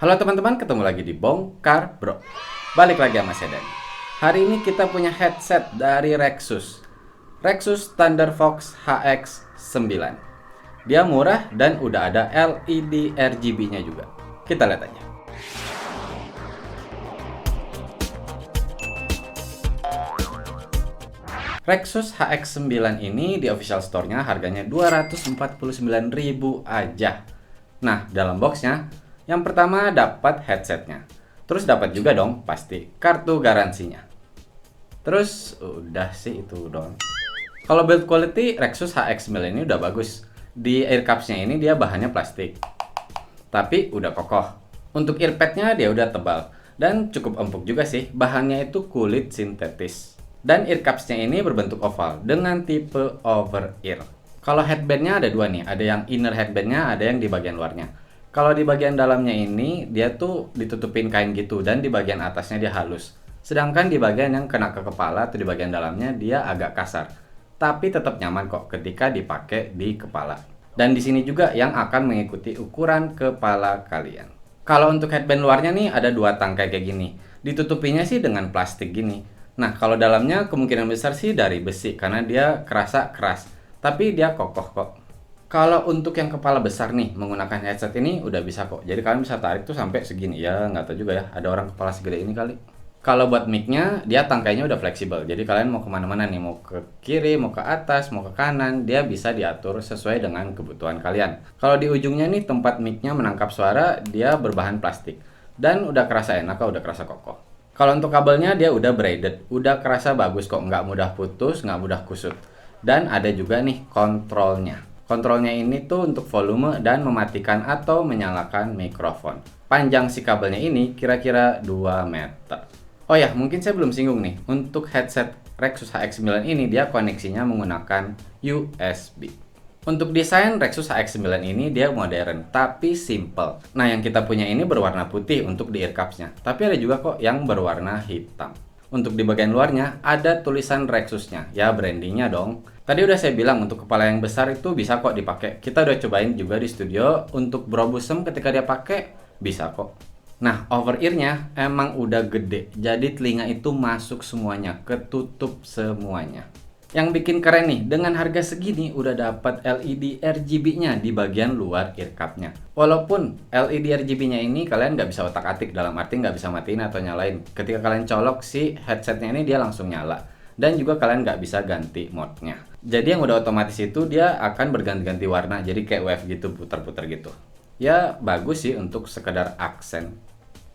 Halo teman-teman, ketemu lagi di Bongkar Bro. Balik lagi sama saya Dani. Hari ini kita punya headset dari Rexus. Rexus Thunderfox HX9. Dia murah dan udah ada LED RGB-nya juga. Kita lihat aja. Rexus HX9 ini di official store-nya harganya 249.000 aja. Nah, dalam boxnya yang pertama dapat headsetnya. Terus dapat juga dong pasti kartu garansinya. Terus udah sih itu dong. Kalau build quality Rexus HX9 ini udah bagus. Di ear cups-nya ini dia bahannya plastik, tapi udah kokoh. Untuk earpad-nya dia udah tebal dan cukup empuk juga sih. Bahannya itu kulit sintetis. Dan ear cups-nya ini berbentuk oval dengan tipe over ear. Kalau headband-nya ada dua nih, ada yang inner headband-nya, ada yang di bagian luarnya. Kalau di bagian dalamnya ini dia tuh ditutupin kain gitu dan di bagian atasnya dia halus. Sedangkan di bagian yang kena ke kepala atau di bagian dalamnya dia agak kasar. Tapi tetap nyaman kok ketika dipakai di kepala. Dan di sini juga yang akan mengikuti ukuran kepala kalian. Kalau untuk headband luarnya nih ada dua tangkai kayak gini. Ditutupinya sih dengan plastik gini. Nah, kalau dalamnya kemungkinan besar sih dari besi karena dia kerasa keras. Tapi dia kokoh kok. Kalau untuk yang kepala besar nih menggunakan headset ini udah bisa kok. Jadi kalian bisa tarik tuh sampai segini ya, nggak tahu juga ya. Ada orang kepala segede ini kali. Kalau buat mic-nya, dia tangkainya udah fleksibel. Jadi kalian mau kemana-mana nih, mau ke kiri, mau ke atas, mau ke kanan, dia bisa diatur sesuai dengan kebutuhan kalian. Kalau di ujungnya nih tempat mic-nya menangkap suara, dia berbahan plastik. Dan udah kerasa enak kok, udah kerasa kokoh. Kalau untuk kabelnya dia udah braided, udah kerasa bagus kok, nggak mudah putus, nggak mudah kusut. Dan ada juga nih kontrolnya. Kontrolnya ini tuh untuk volume dan mematikan atau menyalakan mikrofon. Panjang si kabelnya ini kira-kira 2 meter. Oh ya, mungkin saya belum singgung nih. Untuk headset Rexus HX9 ini dia koneksinya menggunakan USB. Untuk desain Rexus HX9 ini dia modern tapi simple. Nah, yang kita punya ini berwarna putih untuk di ear cups-nya. Tapi ada juga kok yang berwarna hitam. Untuk di bagian luarnya ada tulisan Rexusnya, ya brandingnya dong. Tadi udah saya bilang untuk kepala yang besar itu bisa kok dipakai. Kita udah cobain juga di studio. Untuk Bro Busem ketika dia pakai bisa kok. Nah, over ear-nya emang udah gede, jadi telinga itu masuk semuanya, ketutup semuanya. Yang bikin keren nih, dengan harga segini udah dapat LED RGB-nya di bagian luar ear cup-nya. Walaupun LED RGB-nya ini kalian nggak bisa otak-atik, dalam arti nggak bisa matiin atau nyalain. Ketika kalian colok si headsetnya ini dia langsung nyala. Dan juga kalian nggak bisa ganti mode-nya. Jadi yang udah otomatis itu dia akan berganti-ganti warna, jadi kayak wave gitu, putar-putar gitu. Ya bagus sih untuk sekedar aksen.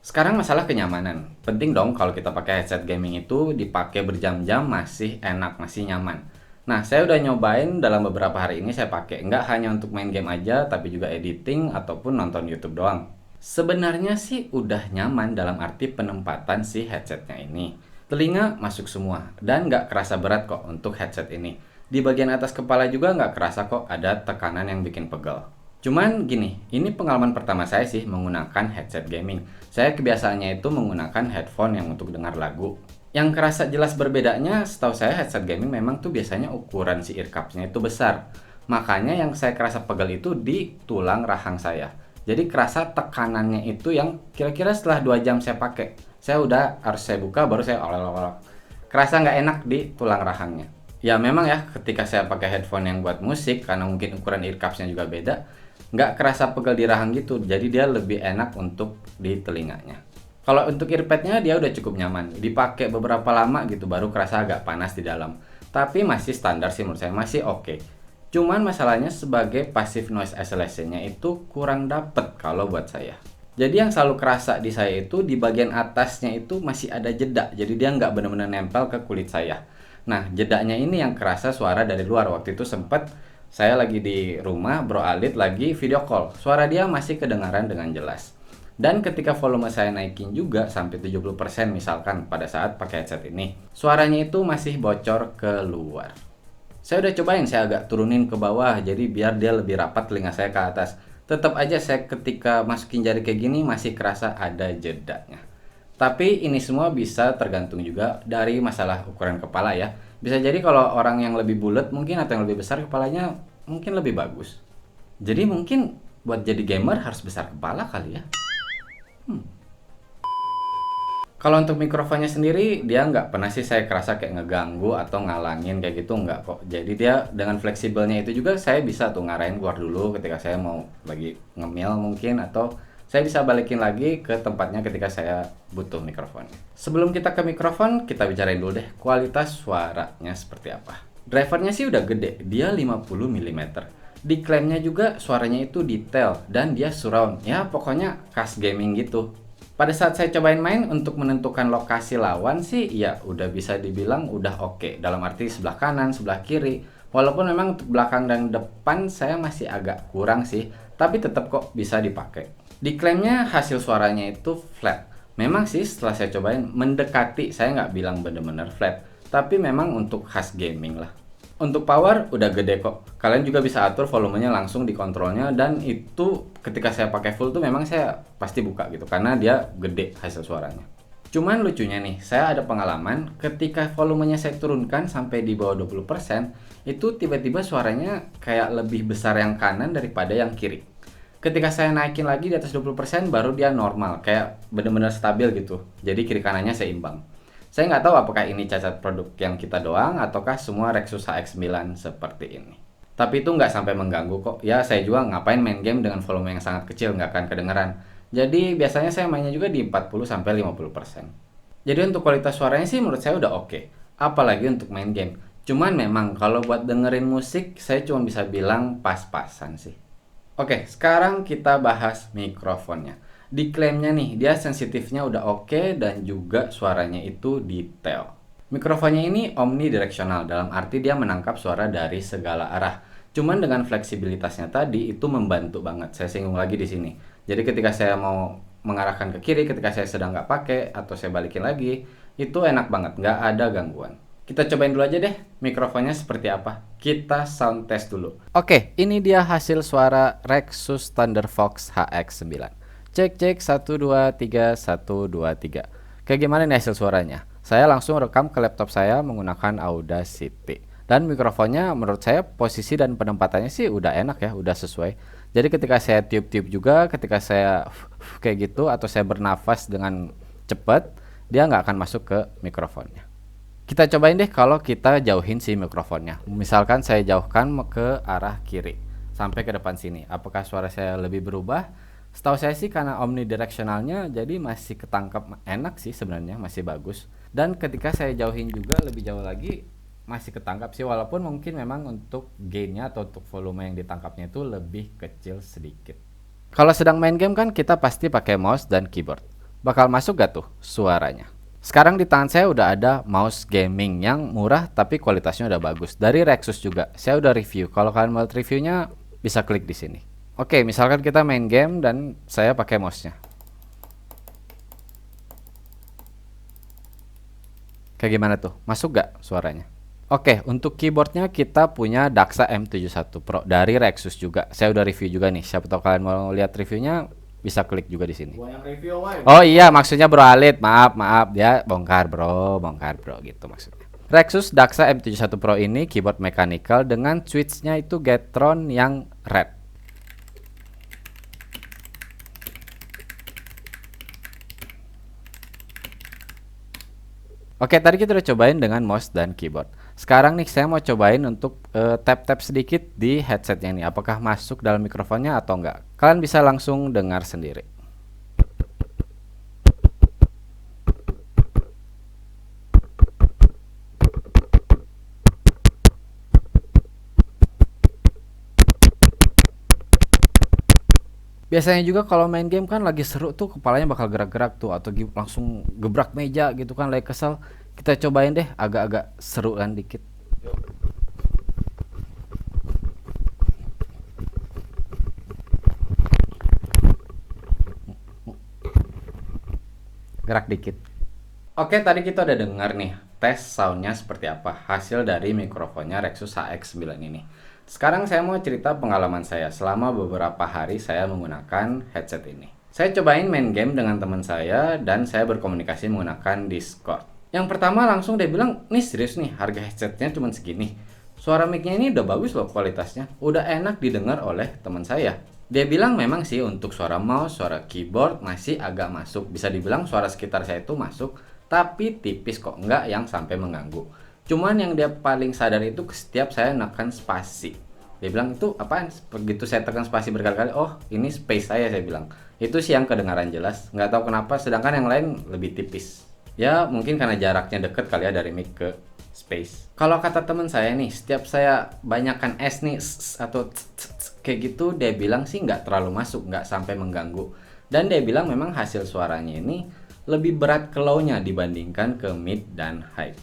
Sekarang masalah kenyamanan. Penting dong kalau kita pakai headset gaming itu dipakai berjam-jam masih enak, masih nyaman. Nah, saya udah nyobain dalam beberapa hari ini saya pakai. Nggak hanya untuk main game aja, tapi juga editing ataupun nonton YouTube doang. Sebenarnya sih udah nyaman dalam arti penempatan si headsetnya ini. Telinga masuk semua dan nggak kerasa berat kok untuk headset ini. Di bagian atas kepala juga nggak kerasa kok ada tekanan yang bikin pegel. Cuman gini, ini pengalaman pertama saya sih menggunakan headset gaming. Saya kebiasaannya itu menggunakan headphone yang untuk dengar lagu. Yang kerasa jelas berbedanya, setahu saya headset gaming memang tuh biasanya ukuran si ear cups-nya itu besar. Makanya yang saya kerasa pegel itu di tulang rahang saya. Jadi kerasa tekanannya itu yang kira-kira setelah 2 jam saya pakai. Saya udah harus saya buka baru saya olok-olok. Kerasa nggak enak di tulang rahangnya. Ya memang ya ketika saya pakai headphone yang buat musik, karena mungkin ukuran ear cups-nya juga beda, nggak kerasa pegel di rahang gitu, jadi dia lebih enak untuk di telinganya. Kalau untuk earpad-nya dia udah cukup nyaman, dipakai beberapa lama gitu baru kerasa agak panas di dalam. Tapi masih standar sih menurut saya, masih oke. Cuman masalahnya sebagai passive noise isolation-nya itu kurang dapet kalau buat saya. Jadi yang selalu kerasa di saya itu di bagian atasnya itu masih ada jeda, jadi dia nggak benar-benar nempel ke kulit saya. Nah, jedanya ini yang kerasa suara dari luar. Waktu itu sempat saya lagi di rumah, Bro Alit lagi video call. Suara dia masih kedengaran dengan jelas. Dan ketika volume saya naikin juga sampai 70% misalkan pada saat pakai headset ini, suaranya itu masih bocor keluar. Saya udah cobain, saya agak turunin ke bawah, jadi biar dia lebih rapat telinga saya ke atas. Tetap aja saya ketika masukin jari kayak gini masih kerasa ada jedanya. Tapi ini semua bisa tergantung juga dari masalah ukuran kepala ya. Bisa jadi kalau orang yang lebih bulat mungkin atau yang lebih besar kepalanya mungkin lebih bagus. Jadi mungkin buat jadi gamer harus besar kepala kali ya. Kalau untuk mikrofonnya sendiri, dia nggak pernah sih saya kerasa kayak ngeganggu atau ngalangin kayak gitu, nggak kok. Jadi dia dengan fleksibelnya itu juga saya bisa tuh ngarahin keluar dulu ketika saya mau lagi ngemil mungkin, atau saya bisa balikin lagi ke tempatnya ketika saya butuh mikrofon. Sebelum kita ke mikrofon, kita bicarain dulu deh kualitas suaranya seperti apa. Drivernya sih udah gede, dia 50 mm. Diklaimnya juga suaranya itu detail dan dia surround. Ya pokoknya khas gaming gitu. Pada saat saya cobain main untuk menentukan lokasi lawan sih ya udah bisa dibilang udah oke. Dalam arti sebelah kanan, sebelah kiri. Walaupun memang untuk belakang dan depan saya masih agak kurang sih, tapi tetap kok bisa dipakai. Diklaimnya hasil suaranya itu flat. Memang sih setelah saya cobain mendekati, saya nggak bilang bener-bener flat, tapi memang untuk khas gaming lah. Untuk power udah gede kok. Kalian juga bisa atur volumenya langsung di kontrolnya, dan itu ketika saya pakai full tuh memang saya pasti buka gitu karena dia gede hasil suaranya. Cuman lucunya nih, saya ada pengalaman ketika volumenya saya turunkan sampai di bawah 20%, itu tiba-tiba suaranya kayak lebih besar yang kanan daripada yang kiri. Ketika saya naikin lagi di atas 20% baru dia normal, kayak bener-bener stabil gitu. Jadi kiri kanannya seimbang. Saya nggak tahu apakah ini cacat produk yang kita doang ataukah semua Rexus HX9 seperti ini. Tapi itu nggak sampai mengganggu kok. Ya saya juga ngapain main game dengan volume yang sangat kecil, nggak akan kedengeran. Jadi biasanya saya mainnya juga di 40-50%. Jadi untuk kualitas suaranya sih menurut saya udah oke. Apalagi untuk main game. Cuman memang kalau buat dengerin musik saya cuma bisa bilang pas-pasan sih. Oke, sekarang kita bahas mikrofonnya. Diklaimnya nih, dia sensitifnya udah oke dan juga suaranya itu detail. Mikrofonnya ini omnidirectional, dalam arti dia menangkap suara dari segala arah. Cuman dengan fleksibilitasnya tadi itu membantu banget. Saya singgung lagi di sini. Jadi ketika saya mau mengarahkan ke kiri, ketika saya sedang nggak pakai atau saya balikin lagi, itu enak banget, nggak ada gangguan. Kita cobain dulu aja deh mikrofonnya seperti apa. Kita sound test dulu. Oke, ini dia hasil suara Rexus Thunderfox HX9. Cek cek 1 2 3 1 2 3. Kayak gimana nih hasil suaranya? Saya langsung rekam ke laptop saya menggunakan Audacity. Dan mikrofonnya menurut saya posisi dan penempatannya sih udah enak ya, udah sesuai. Jadi ketika saya tiup-tiup juga, ketika saya kayak gitu atau saya bernafas dengan cepat, dia nggak akan masuk ke mikrofonnya. Kita cobain deh kalau kita jauhin si mikrofonnya. Misalkan saya jauhkan ke arah kiri sampai ke depan sini. Apakah suara saya lebih berubah? Setahu saya sih karena omnidirectionalnya jadi masih ketangkap enak sih sebenarnya, masih bagus. Dan ketika saya jauhin juga lebih jauh lagi masih ketangkap sih, walaupun mungkin memang untuk gainnya atau untuk volume yang ditangkapnya itu lebih kecil sedikit. Kalau sedang main game kan kita pasti pakai mouse dan keyboard. Bakal masuk gak tuh suaranya? Sekarang di tangan saya udah ada mouse gaming yang murah tapi kualitasnya udah bagus. Dari Rexus juga. Saya udah review. Kalau kalian mau reviewnya bisa klik di sini. Oke, misalkan kita main game dan saya pakai mouse-nya. Kayak gimana tuh? Masuk gak suaranya? Oke, untuk keyboardnya kita punya Daxa M71 Pro dari Rexus juga. Saya udah review juga nih. Siapa tahu kalian mau lihat reviewnya, bisa klik juga di sini. Oh iya, maksudnya Bro Alit, maaf dia bongkar bro gitu maksudnya. Rexus Daxa M71 Pro ini keyboard mechanical dengan switchnya itu Gatron yang red. Oke, tadi kita udah cobain dengan mouse dan keyboard. Sekarang nih saya mau cobain untuk tap-tap sedikit di headsetnya ini. Apakah masuk dalam mikrofonnya atau enggak? Kalian bisa langsung dengar sendiri. Biasanya juga kalau main game kan lagi seru tuh kepalanya bakal gerak-gerak tuh atau langsung gebrak meja gitu kan, lagi kesel. Kita cobain deh agak-agak seru kan dikit. Gerak dikit. Oke, tadi kita udah dengar nih tes soundnya seperti apa hasil dari mikrofonnya Rexus HX9 ini. Sekarang saya mau cerita pengalaman saya selama beberapa hari saya menggunakan headset ini. Saya cobain main game dengan teman saya dan saya berkomunikasi menggunakan Discord. Yang pertama langsung dia bilang, nih serius nih harga headsetnya cuma segini. Suara mic-nya ini udah bagus loh kualitasnya, udah enak didengar oleh teman saya. Dia bilang memang sih untuk suara mouse, suara keyboard masih agak masuk. Bisa dibilang suara sekitar saya itu masuk, tapi tipis kok, nggak yang sampai mengganggu. Cuman yang dia paling sadar itu setiap saya nekan spasi. Dia bilang itu apaan? Begitu saya tekan spasi berkali-kali, oh ini space saya bilang. Itu sih yang kedengaran jelas. Nggak tahu kenapa, sedangkan yang lain lebih tipis. Ya mungkin karena jaraknya deket kali ya dari mic ke space. Kalau kata teman saya nih, setiap saya banyakkan S nih atau kayak gitu, dia bilang sih nggak terlalu masuk, nggak sampai mengganggu. Dan dia bilang memang hasil suaranya ini lebih berat ke low-nya dibandingkan ke mid dan high.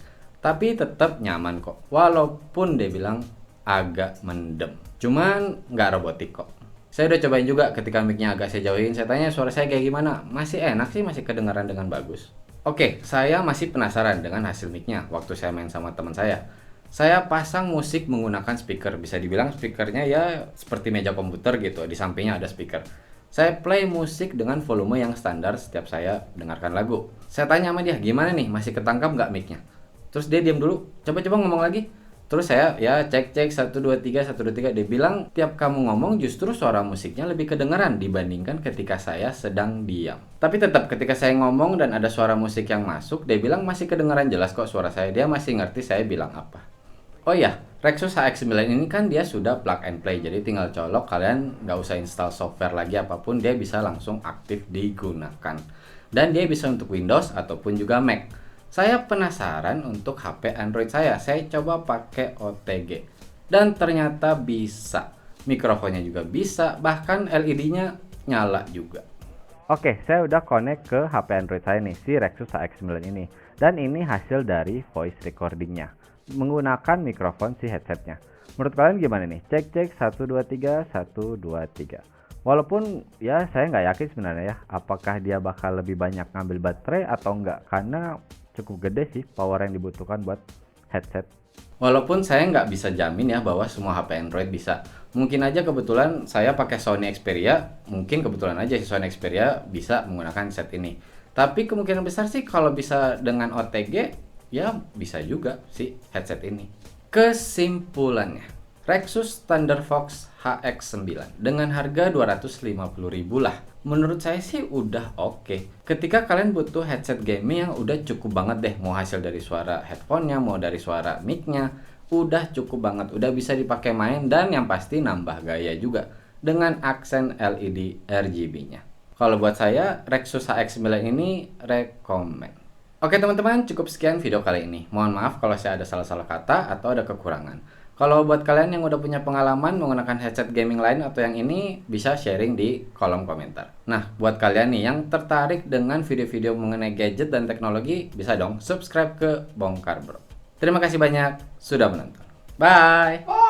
Tapi tetap nyaman kok, walaupun dia bilang agak mendem. Cuman nggak robotik kok. Saya udah cobain juga ketika mic-nya agak saya jauhin, saya tanya suara saya kayak gimana. Masih enak sih, masih kedengaran dengan bagus. Oke, saya masih penasaran dengan hasil mic-nya waktu saya main sama teman saya. Saya pasang musik menggunakan speaker. Bisa dibilang speakernya ya seperti meja komputer gitu, di sampingnya ada speaker. Saya play musik dengan volume yang standar setiap saya dengarkan lagu. Saya tanya sama dia, gimana nih, masih ketangkap nggak mic-nya? Terus dia diam dulu, coba-coba ngomong lagi. Terus saya ya cek-cek 1 2 3 1 2 3. Dia bilang tiap kamu ngomong justru suara musiknya lebih kedengaran dibandingkan ketika saya sedang diam. Tapi tetap ketika saya ngomong dan ada suara musik yang masuk, dia bilang masih kedengaran jelas kok suara saya. Dia masih ngerti saya bilang apa. Oh ya, Rexus HX9 ini kan dia sudah plug and play, jadi tinggal colok, kalian nggak usah install software lagi apapun, dia bisa langsung aktif digunakan. Dan dia bisa untuk Windows ataupun juga Mac. Saya penasaran untuk HP Android saya coba pakai OTG. Dan ternyata bisa. Mikrofonnya juga bisa, bahkan LED-nya nyala juga. Oke, saya udah connect ke HP Android saya nih, si Rexus HX9 ini. Dan ini hasil dari voice recordingnya menggunakan mikrofon si headsetnya. Menurut kalian gimana nih? Cek 1 2 3 1 2 3. Walaupun ya saya nggak yakin sebenarnya ya, apakah dia bakal lebih banyak ngambil baterai atau enggak, karena cukup gede sih power yang dibutuhkan buat headset. Walaupun saya nggak bisa jamin ya bahwa semua HP Android bisa. Mungkin aja kebetulan saya pakai Sony Xperia, mungkin kebetulan aja si Sony Xperia bisa menggunakan set ini. Tapi kemungkinan besar sih kalau bisa dengan OTG, ya bisa juga sih headset ini. Kesimpulannya, Rexus Thunderfox HX9 dengan harga 250.000 lah. Menurut saya sih udah oke. Ketika kalian butuh headset gaming yang udah cukup banget deh, mau hasil dari suara headphone-nya, mau dari suara mic-nya, udah cukup banget, udah bisa dipakai main dan yang pasti nambah gaya juga dengan aksen LED RGB-nya. Kalau buat saya, Rexus HX9 ini rekomen. Oke teman-teman, cukup sekian video kali ini. Mohon maaf kalau saya ada salah-salah kata atau ada kekurangan. Kalau buat kalian yang udah punya pengalaman menggunakan headset gaming lain atau yang ini, bisa sharing di kolom komentar. Nah, buat kalian nih yang tertarik dengan video-video mengenai gadget dan teknologi, bisa dong subscribe ke Bongkar Bro. Terima kasih banyak sudah menonton. Bye!